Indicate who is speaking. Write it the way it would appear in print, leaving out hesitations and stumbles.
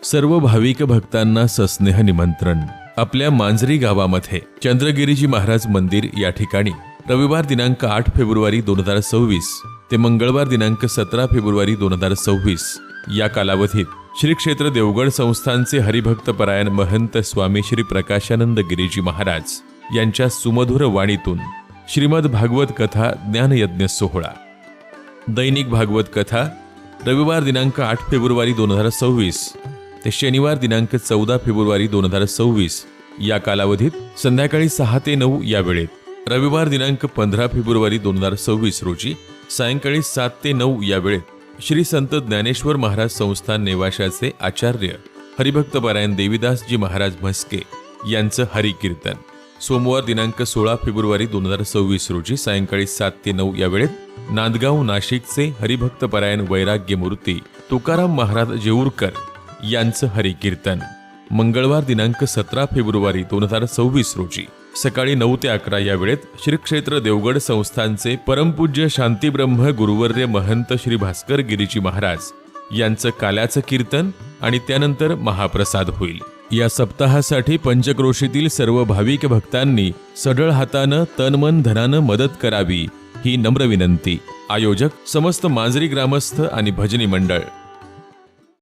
Speaker 1: सर्व भाविक भक्तांना सस्नेह निमंत्रण। आपल्या मांजरी गावामध्ये चंद्रगिरीजी महाराज मंदिर या ठिकाणी रविवार दिनांक 8 फेब्रुवारी 2026 ते मंगळवार दिनांक 17 फेब्रुवारी 2026 या कालावधीत श्री क्षेत्र देवगड संस्थानचे हरिभक्तपरायण महंत स्वामी श्री प्रकाशानंद गिरीजी महाराज यांच्या सुमधुर वाणीतून श्रीमद भागवत कथा ज्ञानयज्ञ सोहळा। दैनिक भागवत कथा रविवार दिनांक 8 फेब्रुवारी 2026 ते शनिवार दिनांक 14 फेब्रुवारी 2026 या कालावधीत संध्याकाळी 6 ते 9 या वेळेत, रविवार दिनांक 15 फेब्रुवारी 2026 रोजी सायंकाळी 7 ते 9 या वेळेत श्री संत ज्ञानेश्वर महाराज संस्थान नेवाशाचे आचार्य हरिभक्तपरायण देवीदासजी महाराज म्हस्के यांचं हरिकीर्तन। सोमवार दिनांक 16 फेब्रुवारी 2026 रोजी सायंकाळी 7 ते 9 या वेळेत नांदगाव नाशिकचे हरिभक्तपरायण वैराग्य मूर्ती तुकाराम महाराज जेऊरकर यांचं हरिकीर्तन। मंगळवार दिनांक 17 फेब्रुवारी 2026 रोजी सकाळी 9 ते 11 या वेळेत श्री क्षेत्र देवगड संस्थानचे परमपूज्य शांतीब्रह्म गुरुवर्य महंत श्री भास्कर गिरीजी महाराज यांचं काल्याचं कीर्तन आणि त्यानंतर महाप्रसाद होईल। या सप्ताहासाठी पंचक्रोशीतील सर्व भाविक भक्तांनी सढळ हातानं तनमन धनानं मदत करावी ही नम्र विनंती। आयोजक समस्त मांजरी ग्रामस्थ आणि भजनी मंडळ।